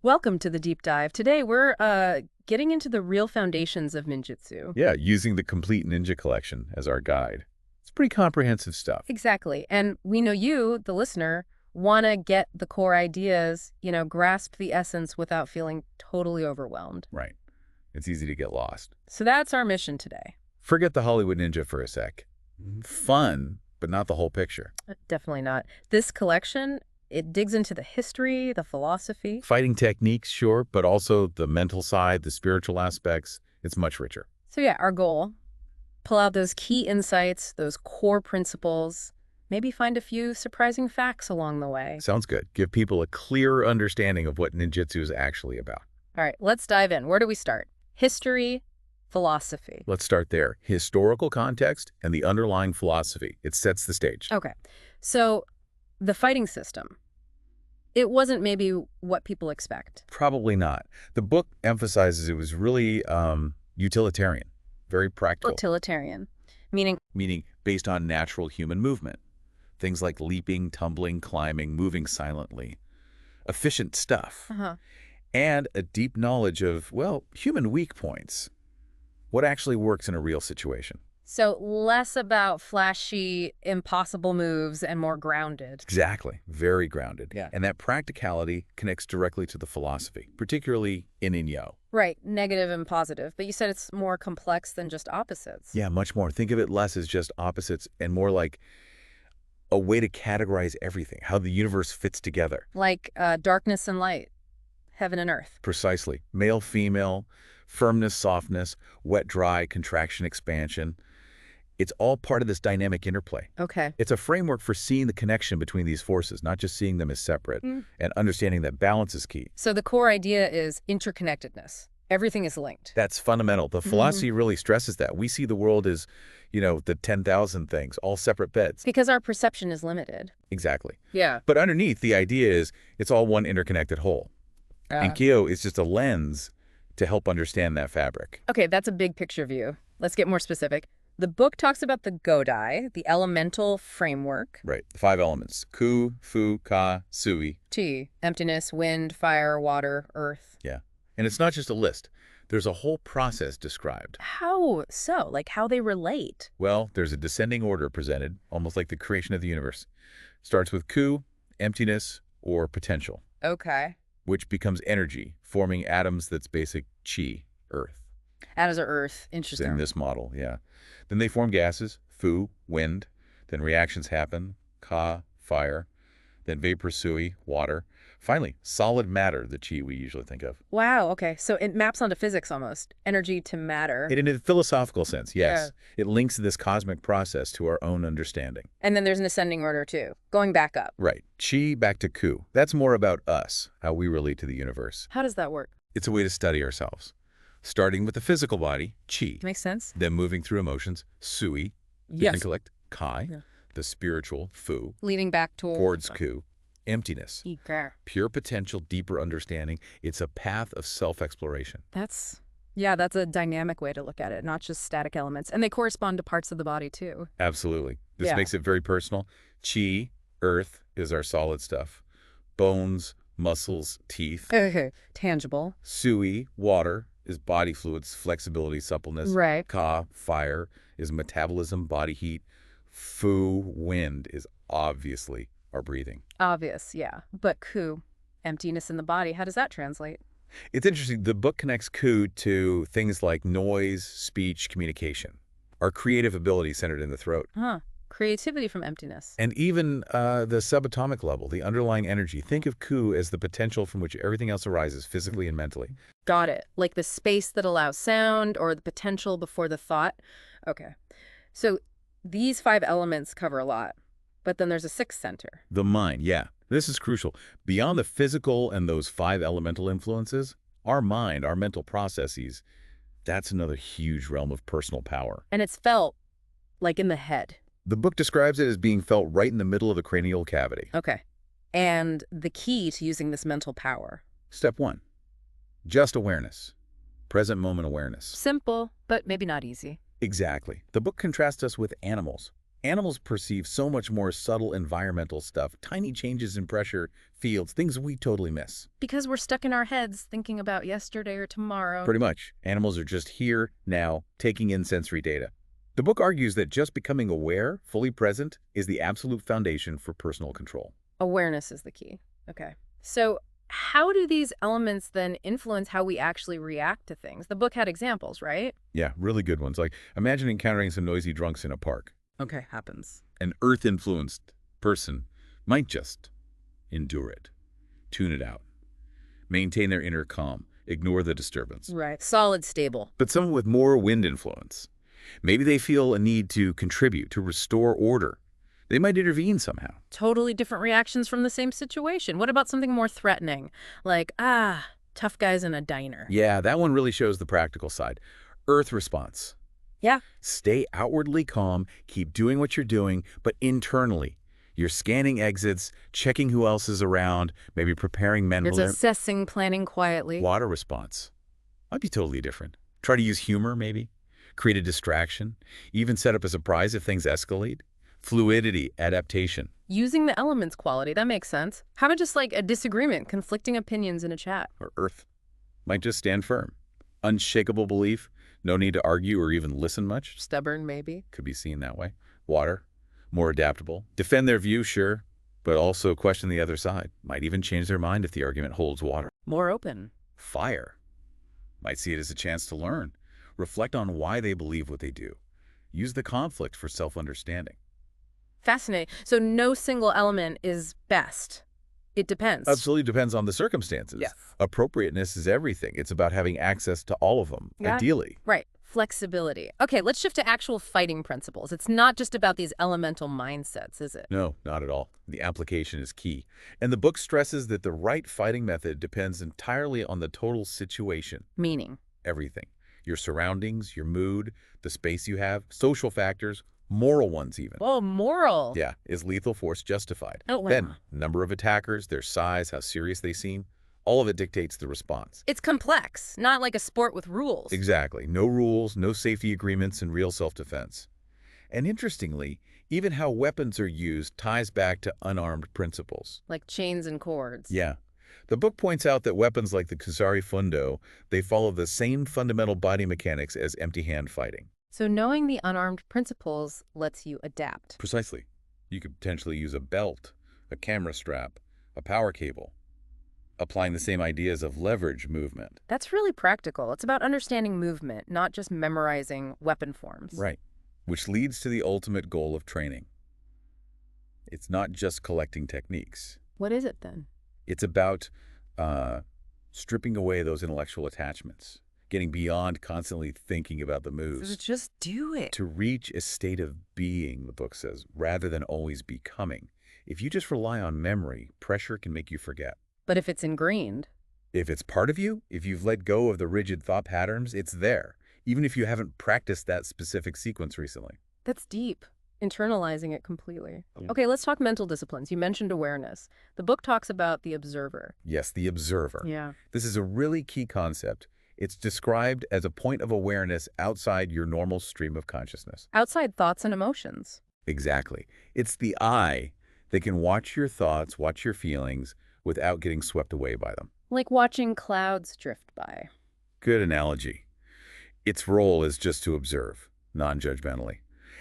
Welcome to the deep dive. Today we're getting into the real foundations of ninjutsu. Yeah, using the complete ninja collection as our guide. It's pretty comprehensive stuff. Exactly. And we know you, the listener, want to get the core ideas, grasp the essence without feeling totally overwhelmed. Right. It's easy to get lost. So that's our mission today. Forget the Hollywood ninja for a sec. Fun, but not the whole picture. Definitely not. This collection, it digs into the history, the philosophy. Fighting techniques, sure, but also the mental side, the spiritual aspects. It's much richer. So yeah, our goal, pull out those key insights, those core principles, maybe find a few surprising facts along the way. Sounds good. Give people a clearer understanding of what ninjutsu is actually about. All right, let's dive in. Where do we start? History, philosophy. Let's start there. Historical context and the underlying philosophy. It sets the stage. Okay, so the fighting system, it wasn't maybe what people expect. Probably not. The book emphasizes it was really utilitarian, very practical. Utilitarian, meaning? Meaning based on natural human movement. Things like leaping, tumbling, climbing, moving silently. Efficient stuff. And a deep knowledge of, well, human weak points. What actually works in a real situation. So less about flashy, impossible moves and more grounded. Exactly. Very grounded. Yeah. And that practicality connects directly to the philosophy, particularly in Inyo. Right. Negative and positive. But you said it's more complex than just opposites. Yeah, much more. Think of it less as just opposites and more like a way to categorize everything, how the universe fits together. Like darkness and light, heaven and earth. Precisely. Male, female, firmness, softness, wet, dry, contraction, expansion. It's all part of this dynamic interplay. Okay. It's a framework for seeing the connection between these forces, not just seeing them as separate, and understanding that balance is key. So the core idea is interconnectedness. Everything is linked. That's fundamental. The philosophy really stresses that. We see the world as, the 10,000 things, all separate beds. Because our perception is limited. Exactly. Yeah. But underneath, the idea is it's all one interconnected whole. And Kyo is just a lens to help understand that fabric. Okay, that's a big picture view. Let's get more specific. The book talks about the Godai, the elemental framework. Right. The 5 elements. Ku, Fu, Ka, Sui. Chi, emptiness, wind, fire, water, earth. Yeah. And it's not just a list. There's a whole process described. How so? Like how they relate? Well, there's a descending order presented, almost like the creation of the universe. Starts with Ku, emptiness, or potential. Okay. Which becomes energy, forming atoms that's basic Chi, earth. Atoms are earth. Interesting. In this model, yeah. Then they form gases, Fu, wind. Then reactions happen, Ka, fire. Then vapor, Sui, water. Finally, solid matter, the Chi we usually think of. Wow, okay. So it maps onto physics almost. Energy to matter. In a philosophical sense, yes. Yeah. It links this cosmic process to our own understanding. And then there's an ascending order too, going back up. Right. Chi back to Ku. That's more about us, how we relate to the universe. How does that work? It's a way to study ourselves. Starting with the physical body, Chi. Makes sense. Then moving through emotions, Sui. The intellect, Kai. Yeah. The spiritual, Fu. Leading back towards Ku. Emptiness. Iga. Pure potential, deeper understanding. It's a path of self-exploration. That's a dynamic way to look at it, not just static elements. And they correspond to parts of the body too. Absolutely. This makes it very personal. Chi, earth, is our solid stuff. Bones, muscles, teeth. Okay. Tangible. Sui, water, is body fluids, flexibility, suppleness. Right. Ka, fire, is metabolism, body heat. Fu, wind, is obviously our breathing. Obvious, yeah. But Ku, emptiness in the body, how does that translate? It's interesting. The book connects Ku to things like noise, speech, communication. Our creative ability centered in the throat. Creativity from emptiness. And even the subatomic level, the underlying energy. Think of Ku as the potential from which everything else arises physically and mentally. Got it. Like the space that allows sound or the potential before the thought. Okay. So these 5 elements cover a lot. But then there's a 6th center. The mind, yeah. This is crucial. Beyond the physical and those 5 elemental influences, our mind, our mental processes, that's another huge realm of personal power. And it's felt like in the head. The book describes it as being felt right in the middle of the cranial cavity. Okay. And the key to using this mental power? Step 1. Just awareness. Present moment awareness. Simple, but maybe not easy. Exactly. The book contrasts us with animals. Animals perceive so much more subtle environmental stuff, tiny changes in pressure, fields, things we totally miss. Because we're stuck in our heads thinking about yesterday or tomorrow. Pretty much. Animals are just here, now, taking in sensory data. The book argues that just becoming aware, fully present, is the absolute foundation for personal control. Awareness is the key. Okay. So how do these elements then influence how we actually react to things? The book had examples, right? Yeah, really good ones. Like, imagine encountering some noisy drunks in a park. Okay, happens. An earth-influenced person might just endure it, tune it out, maintain their inner calm, ignore the disturbance. Right. Solid, stable. But someone with more wind influence, maybe they feel a need to contribute, to restore order. They might intervene somehow. Totally different reactions from the same situation. What about something more threatening? Like, tough guys in a diner. Yeah, that one really shows the practical side. Earth response. Yeah. Stay outwardly calm, keep doing what you're doing, but internally, you're scanning exits, checking who else is around, maybe preparing mentally. There's assessing, planning quietly. Water response might be totally different. Try to use humor, maybe. Create a distraction. Even set up a surprise if things escalate. Fluidity, adaptation. Using the elements quality, that makes sense. How about just like a disagreement, conflicting opinions in a chat? Or earth might just stand firm. Unshakable belief. No need to argue or even listen much. Stubborn, maybe. Could be seen that way. Water, more adaptable. Defend their view, sure, but also question the other side. Might even change their mind if the argument holds water. More open. Fire might see it as a chance to learn. Reflect on why they believe what they do. Use the conflict for self-understanding. Fascinating. So no single element is best. It depends. Absolutely depends on the circumstances. Yes. Appropriateness is everything. It's about having access to all of them, ideally. Right. Flexibility. Okay, let's shift to actual fighting principles. It's not just about these elemental mindsets, is it? No, not at all. The application is key. And the book stresses that the right fighting method depends entirely on the total situation. Meaning? Everything. Your surroundings, your mood, the space you have, social factors, moral ones even. Oh, moral. Yeah. Is lethal force justified? Oh, wow. Then, number of attackers, their size, how serious they seem, all of it dictates the response. It's complex, not like a sport with rules. Exactly. No rules, no safety agreements, and real self-defense. And interestingly, even how weapons are used ties back to unarmed principles. Like chains and cords. Yeah. The book points out that weapons like the Kusari Fundo, they follow the same fundamental body mechanics as empty-hand fighting. So knowing the unarmed principles lets you adapt. Precisely. You could potentially use a belt, a camera strap, a power cable, applying the same ideas of leverage movement. That's really practical. It's about understanding movement, not just memorizing weapon forms. Right. Which leads to the ultimate goal of training. It's not just collecting techniques. What is it then? It's about stripping away those intellectual attachments, getting beyond constantly thinking about the moves. So just do it. To reach a state of being, the book says, rather than always becoming. If you just rely on memory, pressure can make you forget. But if it's ingrained? If it's part of you, if you've let go of the rigid thought patterns, it's there, even if you haven't practiced that specific sequence recently. That's deep. Internalizing it completely. Okay, let's talk mental disciplines. You mentioned awareness. The book talks about the observer. Yes, the observer. Yeah. This is a really key concept. It's described as a point of awareness outside your normal stream of consciousness. Outside thoughts and emotions. Exactly. It's the eye that can watch your thoughts, watch your feelings, without getting swept away by them. Like watching clouds drift by. Good analogy. Its role is just to observe, non-judgmentally.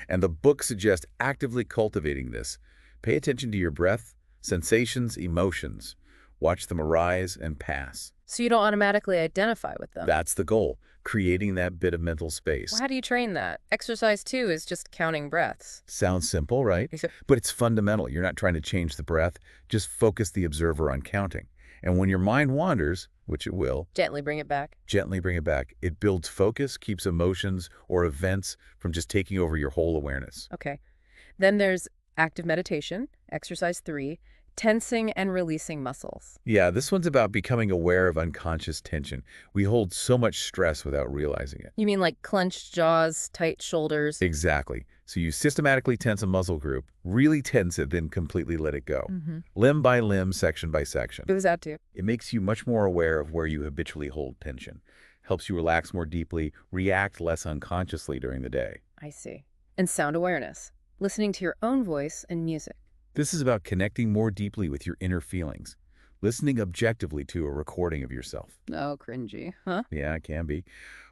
And the book suggests actively cultivating this. Pay attention to your breath, sensations, emotions. Watch them arise and pass. So you don't automatically identify with them. That's the goal, creating that bit of mental space. Well, how do you train that? Exercise 2 is just counting breaths. Sounds simple, right? But it's fundamental. You're not trying to change the breath. Just focus the observer on counting. And when your mind wanders, which it will, gently bring it back. Gently bring it back. It builds focus, keeps emotions or events from just taking over your whole awareness. Okay. Then there's active meditation, exercise 3, tensing and releasing muscles. Yeah, this one's about becoming aware of unconscious tension. We hold so much stress without realizing it. You mean like clenched jaws, tight shoulders? Exactly. So you systematically tense a muscle group, really tense it, then completely let it go. Limb by limb, section by section. What does that do? It makes you much more aware of where you habitually hold tension. Helps you relax more deeply, react less unconsciously during the day. I see. And sound awareness. listening to your own voice and music. This is about connecting more deeply with your inner feelings, listening objectively to a recording of yourself. Oh, cringy. Huh? Yeah, it can be.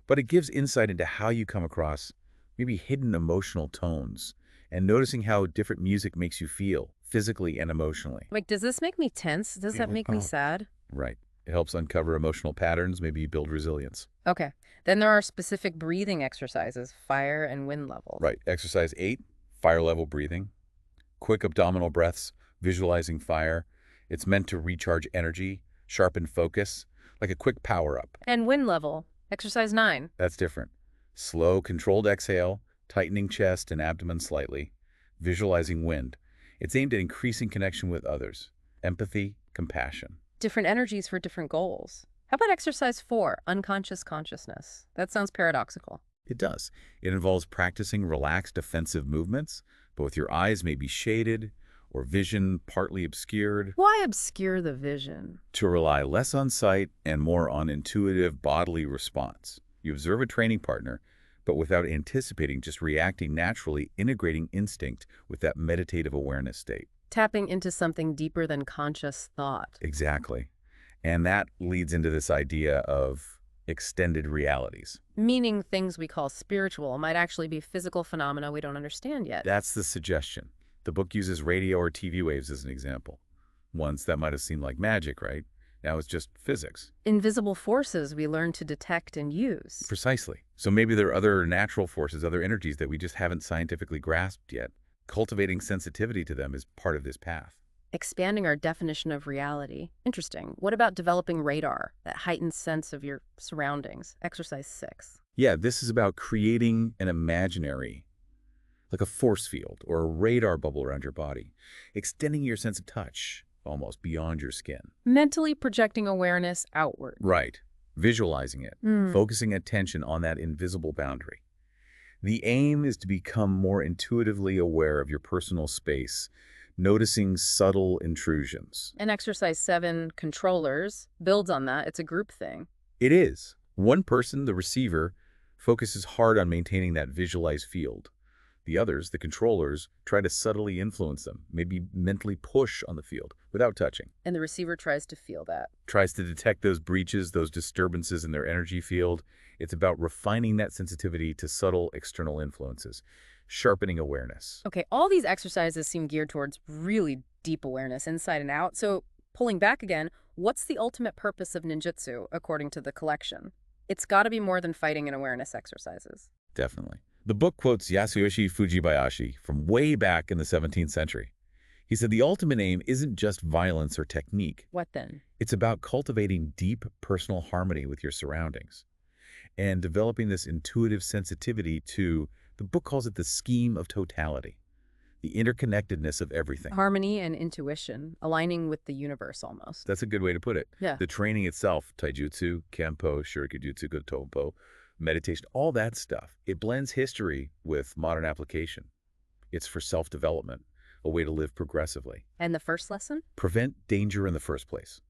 But it gives insight into how you come across maybe hidden emotional tones and noticing how different music makes you feel physically and emotionally. Like, does this make me tense? Does that make me sad? Right. It helps uncover emotional patterns, maybe build resilience. Okay. Then there are specific breathing exercises, fire and wind levels. Right. Exercise 8, fire level breathing. Quick abdominal breaths, visualizing fire. It's meant to recharge energy, sharpen focus, like a quick power-up. And wind level, exercise 9. That's different. Slow, controlled exhale, tightening chest and abdomen slightly, visualizing wind. It's aimed at increasing connection with others, empathy, compassion. Different energies for different goals. How about exercise 4, unconscious consciousness? That sounds paradoxical. It does. It involves practicing relaxed defensive movements. Both your eyes may be shaded or vision partly obscured. Why obscure the vision? To rely less on sight and more on intuitive bodily response. You observe a training partner, but without anticipating, just reacting naturally, integrating instinct with that meditative awareness state. Tapping into something deeper than conscious thought. Exactly. And that leads into this idea of extended realities. Meaning things we call spiritual might actually be physical phenomena we don't understand yet. That's the suggestion. The book uses radio or TV waves as an example. Once that might have seemed like magic, right? Now it's just physics. Invisible forces we learn to detect and use. Precisely. So maybe there are other natural forces, other energies that we just haven't scientifically grasped yet. Cultivating sensitivity to them is part of this path. Expanding our definition of reality. Interesting. What about developing radar, that heightened sense of your surroundings? Exercise 6. Yeah, this is about creating an imaginary, like a force field or a radar bubble around your body, extending your sense of touch almost beyond your skin. Mentally projecting awareness outward. Right. Visualizing it, focusing attention on that invisible boundary. The aim is to become more intuitively aware of your personal space, noticing subtle intrusions. And exercise 7, controllers, builds on that. It's a group thing. It is. One person, the receiver, focuses hard on maintaining that visualized field. The others, the controllers, try to subtly influence them, maybe mentally push on the field without touching. And the receiver tries to feel that. Tries to detect those breaches, those disturbances in their energy field. It's about refining that sensitivity to subtle external influences, sharpening awareness. Okay, all these exercises seem geared towards really deep awareness, inside and out. So, pulling back again, what's the ultimate purpose of ninjutsu, according to the collection? It's got to be more than fighting and awareness exercises. Definitely. The book quotes Yasuyoshi Fujibayashi from way back in the 17th century. He said the ultimate aim isn't just violence or technique. What then? It's about cultivating deep personal harmony with your surroundings and developing this intuitive sensitivity to, the book calls it the scheme of totality, the interconnectedness of everything. Harmony and intuition, aligning with the universe almost. That's a good way to put it. Yeah. The training itself, taijutsu, kenpo, shurikenjutsu, gotopo, meditation, all that stuff, it blends history with modern application. It's for self-development, a way to live progressively. And the first lesson? Prevent danger in the first place.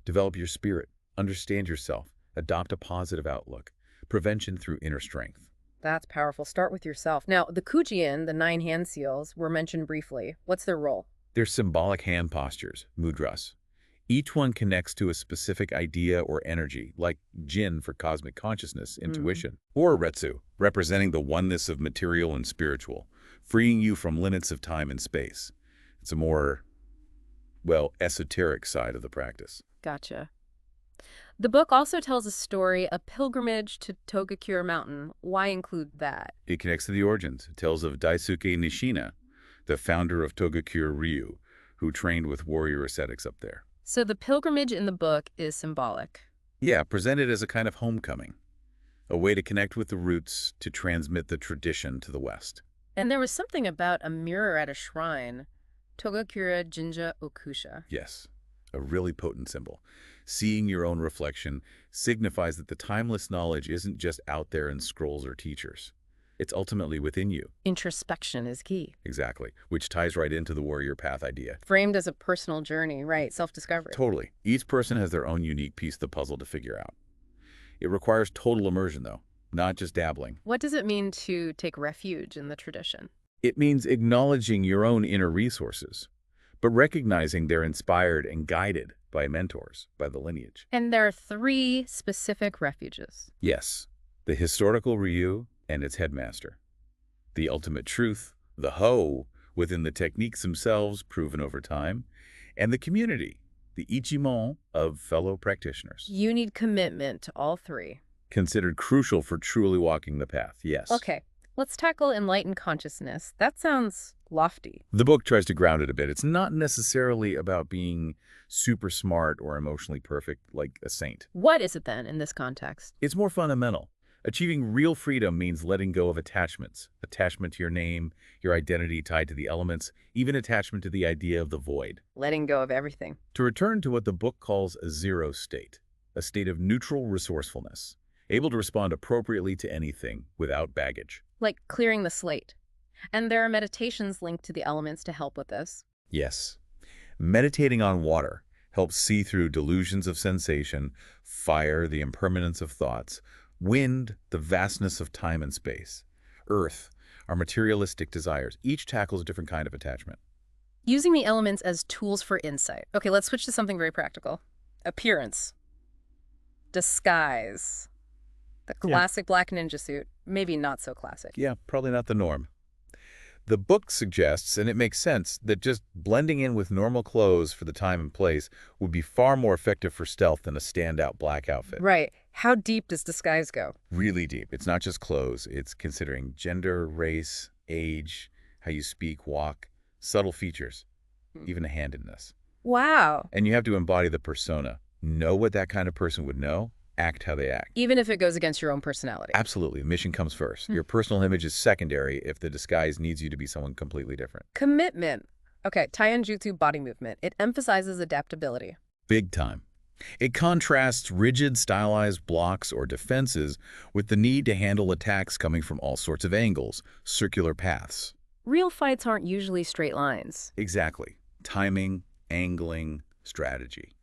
Develop your spirit, understand yourself, adopt a positive outlook. Prevention through inner strength. That's powerful. Start with yourself. Now, the Kuji-kiri, the 9 hand seals, were mentioned briefly. What's their role? They're symbolic hand postures, mudras. Each one connects to a specific idea or energy, like Jin for cosmic consciousness, intuition, or Retsu, representing the oneness of material and spiritual, freeing you from limits of time and space. It's a more, well, esoteric side of the practice. Gotcha. The book also tells a story, a pilgrimage to Togakure Mountain. Why include that? It connects to the origins. It tells of Daisuke Nishina, the founder of Togakure Ryu, who trained with warrior ascetics up there. So the pilgrimage in the book is symbolic. Yeah, presented as a kind of homecoming, a way to connect with the roots, to transmit the tradition to the West. And there was something about a mirror at a shrine, Togakure Jinja Okusha. Yes, a really potent symbol. Seeing your own reflection signifies that the timeless knowledge isn't just out there in scrolls or teachers. It's ultimately within you. Introspection is key. Exactly, which ties right into the warrior path idea. Framed as a personal journey, right, self-discovery. Totally. Each person has their own unique piece of the puzzle to figure out. It requires total immersion, though, not just dabbling. What does it mean to take refuge in the tradition? It means acknowledging your own inner resources, but recognizing they're inspired and guided by mentors, by the lineage. And there are 3 specific refuges. Yes, the historical Ryu and its headmaster. The ultimate truth, the Ho, within the techniques themselves proven over time, and the community, the Ichimon of fellow practitioners. You need commitment to all 3. Considered crucial for truly walking the path, yes. Okay, let's tackle enlightened consciousness. That sounds lofty. The book tries to ground it a bit. It's not necessarily about being super smart or emotionally perfect like a saint. What is it then in this context? It's more fundamental. Achieving real freedom means letting go of attachments. Attachment to your name, your identity tied to the elements, even attachment to the idea of the void. Letting go of everything. To return to what the book calls a zero state, a state of neutral resourcefulness, able to respond appropriately to anything without baggage. Like clearing the slate. And there are meditations linked to the elements to help with this. Yes. Meditating on water helps see through delusions of sensation, fire, the impermanence of thoughts, wind, the vastness of time and space, earth, our materialistic desires. Each tackles a different kind of attachment. Using the elements as tools for insight. Okay, let's switch to something very practical. Appearance. Disguise. The classic black ninja suit. Maybe not so classic. Yeah, probably not the norm. The book suggests, and it makes sense, that just blending in with normal clothes for the time and place would be far more effective for stealth than a standout black outfit. Right. How deep does disguise go? Really deep. It's not just clothes. It's considering gender, race, age, how you speak, walk, subtle features, even a handedness. Wow. And you have to embody the persona. Know what that kind of person would know, act how they act. Even if it goes against your own personality. Absolutely. The mission comes first. Your personal image is secondary if the disguise needs you to be someone completely different. Commitment. Okay, taijutsu body movement. It emphasizes adaptability. Big time. It contrasts rigid, stylized blocks or defenses with the need to handle attacks coming from all sorts of angles, circular paths. Real fights aren't usually straight lines. Exactly. Timing, angling, strategy.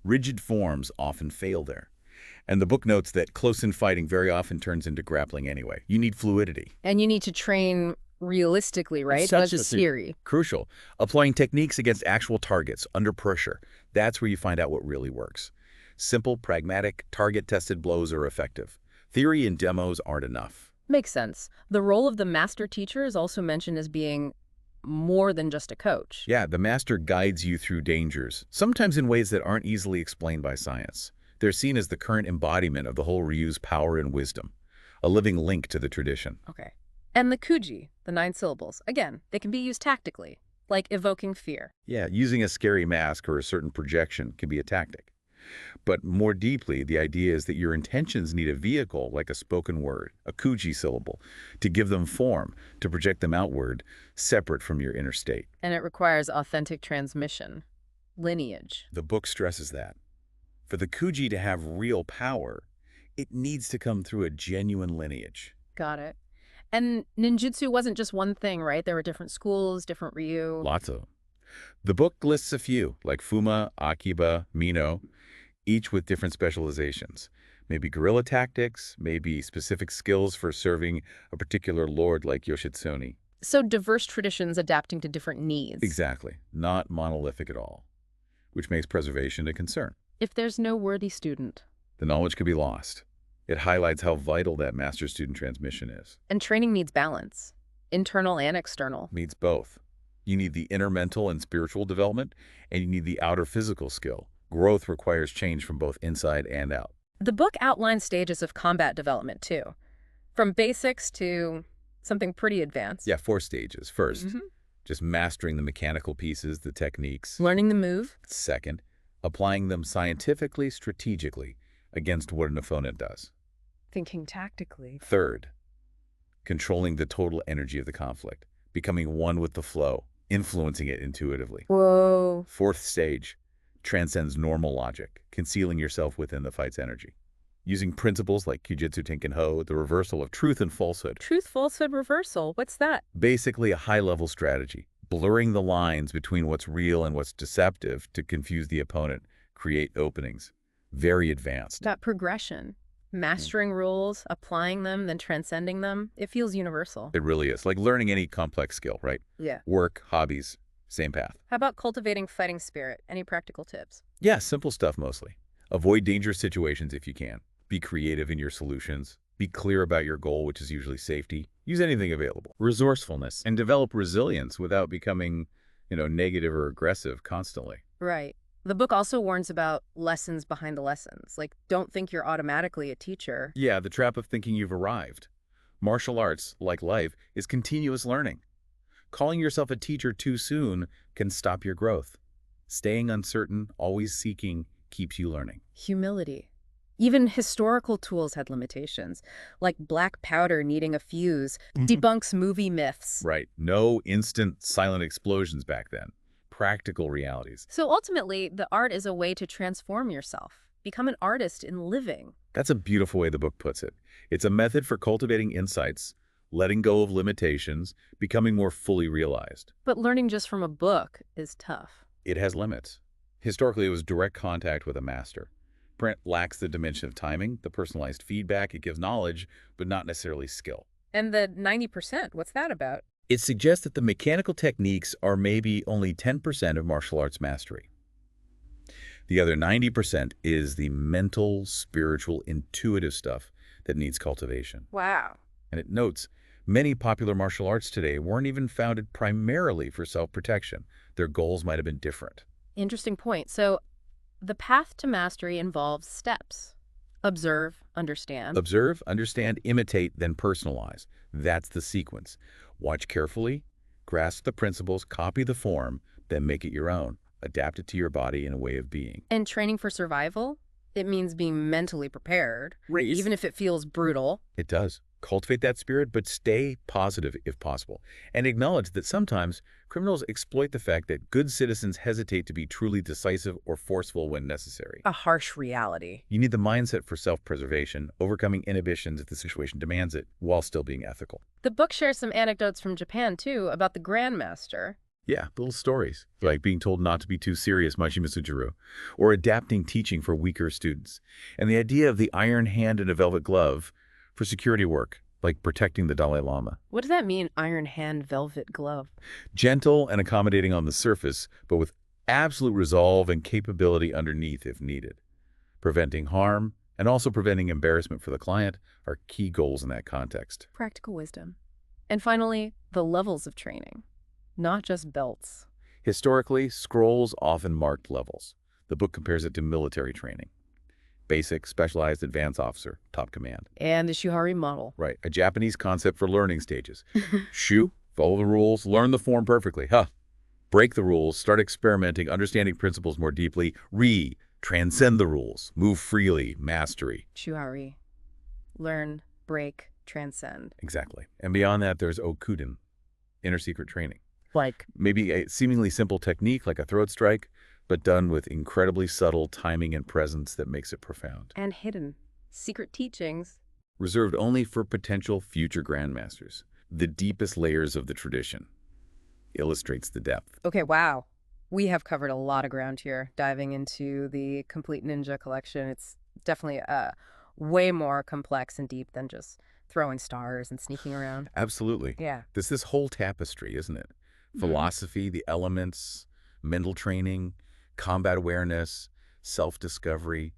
Rigid forms often fail there. And the book notes that close-in fighting very often turns into grappling anyway. You need fluidity. And you need to train realistically, right? That's just theory. Crucial. Applying techniques against actual targets under pressure. That's where you find out what really works. Simple, pragmatic, target-tested blows are effective. Theory and demos aren't enough. Makes sense. The role of the master teacher is also mentioned as being more than just a coach. Yeah, the master guides you through dangers, sometimes in ways that aren't easily explained by science. They're seen as the current embodiment of the whole Ryu's power and wisdom, a living link to the tradition. Okay. And the Kuji, the 9 syllables, again, they can be used tactically, like evoking fear. Yeah, using a scary mask or a certain projection can be a tactic. But more deeply, the idea is that your intentions need a vehicle like a spoken word, a Kuji syllable, to give them form, to project them outward, separate from your inner state. And it requires authentic transmission, lineage. The book stresses that. For the Kuji to have real power, it needs to come through a genuine lineage. Got it. And ninjutsu wasn't just one thing, right? There were different schools, different Ryu. Lots of them. The book lists a few, like Fuma, Akiba, Mino, each with different specializations. Maybe guerrilla tactics, maybe specific skills for serving a particular lord like Yoshitsune. So diverse traditions adapting to different needs. Exactly. Not monolithic at all, which makes preservation a concern. If there's no worthy student. The knowledge could be lost. It highlights how vital that master-student transmission is. And training needs balance, internal and external. Needs both. You need the inner mental and spiritual development, and you need the outer physical skill. Growth requires change from both inside and out. The book outlines stages of combat development, too. From basics to something pretty advanced. Yeah, 4 stages. First, just mastering the mechanical pieces, the techniques. Learning the move. Second, applying them scientifically, strategically, against what an opponent does. Thinking tactically. Third, controlling the total energy of the conflict, becoming one with the flow, influencing it intuitively. Whoa. Fourth stage, transcends normal logic, concealing yourself within the fight's energy. Using principles like Kyujitsu Tenkin-ho, the reversal of truth and falsehood. Truth-falsehood reversal. What's that? Basically a high-level strategy, blurring the lines between what's real and what's deceptive to confuse the opponent, create openings. Very advanced. That progression. Mastering rules, applying them, then transcending them. It feels universal. It really is. Like learning any complex skill, right? Yeah. Work, hobbies, same path. How about cultivating fighting spirit? Any practical tips? Yeah, simple stuff mostly. Avoid dangerous situations if you can. Be creative in your solutions. Be clear about your goal, which is usually safety. Use anything available. Resourcefulness. And develop resilience without becoming, negative or aggressive constantly. Right. The book also warns about lessons behind the lessons. Like, don't think you're automatically a teacher. Yeah, the trap of thinking you've arrived. Martial arts, like life, is continuous learning. Calling yourself a teacher too soon can stop your growth. Staying uncertain, always seeking, keeps you learning. Humility. Even historical tools had limitations, like black powder needing a fuse, debunks movie myths. Right. No instant silent explosions back then. Practical realities. So ultimately, the art is a way to transform yourself, become an artist in living. That's a beautiful way the book puts it. It's a method for cultivating insights, letting go of limitations, becoming more fully realized. But learning just from a book is tough. It has limits. Historically, it was direct contact with a master. Print lacks the dimension of timing, the personalized feedback. It gives knowledge, but not necessarily skill. And the 90%, what's that about? It suggests that the mechanical techniques are maybe only 10% of martial arts mastery. The other 90% is the mental, spiritual, intuitive stuff that needs cultivation. Wow. And it notes, many popular martial arts today weren't even founded primarily for self-protection. Their goals might have been different. Interesting point. So the path to mastery involves steps. Observe, understand. Observe, understand, imitate, then personalize. That's the sequence. Watch carefully, grasp the principles, copy the form, then make it your own. Adapt it to your body and a way of being. And training for survival? It means being mentally prepared, even if it feels brutal. It does. Cultivate that spirit, but stay positive if possible. And acknowledge that sometimes criminals exploit the fact that good citizens hesitate to be truly decisive or forceful when necessary. A harsh reality. You need the mindset for self-preservation, overcoming inhibitions if the situation demands it, while still being ethical. The book shares some anecdotes from Japan, too, about the grandmaster. Yeah, little stories, like being told not to be too serious, Machimisujuru, or adapting teaching for weaker students. And the idea of the iron hand and a velvet glove for security work, like protecting the Dalai Lama. What does that mean, iron hand, velvet glove? Gentle and accommodating on the surface, but with absolute resolve and capability underneath if needed. Preventing harm and also preventing embarrassment for the client are key goals in that context. Practical wisdom. And finally, the levels of training, not just belts. Historically, scrolls often marked levels. The book compares it to military training. Basic, specialized, advanced officer, top command. And the Shuhari model. Right, a Japanese concept for learning stages. Shu, follow the rules, learn the form perfectly. Break the rules, start experimenting, understanding principles more deeply. Ri, transcend the rules, move freely, mastery. Shuhari. Learn, break, transcend. Exactly. And beyond that, there's Okuden, inner secret training. Like? Maybe a seemingly simple technique like a throat strike, but done with incredibly subtle timing and presence that makes it profound. And hidden. Secret teachings. Reserved only for potential future grandmasters. The deepest layers of the tradition. Illustrates the depth. Okay, wow. We have covered a lot of ground here, diving into the Complete Ninja collection. It's definitely way more complex and deep than just throwing stars and sneaking around. Absolutely. Yeah. There's this whole tapestry, isn't it? Philosophy, the elements, mental training, combat awareness, self-discovery.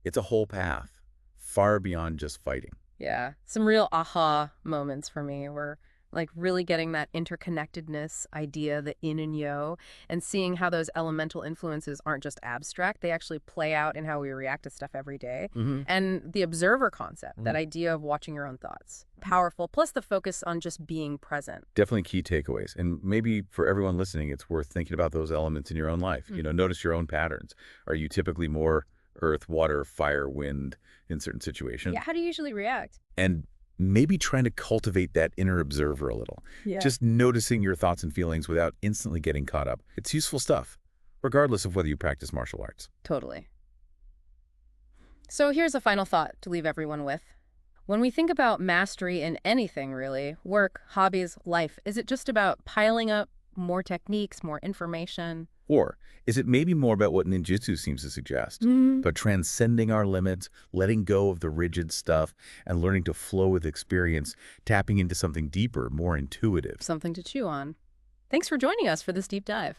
It's a whole path, far beyond just fighting. Yeah. Some real aha moments for me were like really getting that interconnectedness idea, the yin and yo, and seeing how those elemental influences aren't just abstract. They actually play out in how we react to stuff every day. And the observer concept, that idea of watching your own thoughts. Powerful, plus the focus on just being present. Definitely key takeaways. And maybe for everyone listening, it's worth thinking about those elements in your own life. Notice your own patterns. Are you typically more earth, water, fire, wind in certain situations? Yeah, how do you usually react? And maybe trying to cultivate that inner observer a little. Yeah. Just noticing your thoughts and feelings without instantly getting caught up. It's useful stuff, regardless of whether you practice martial arts. Totally. So here's a final thought to leave everyone with. When we think about mastery in anything, really, work, hobbies, life, is it just about piling up more techniques, more information? Or is it maybe more about what ninjutsu seems to suggest? But transcending our limits, letting go of the rigid stuff, and learning to flow with experience, tapping into something deeper, more intuitive. Something to chew on. Thanks for joining us for this deep dive.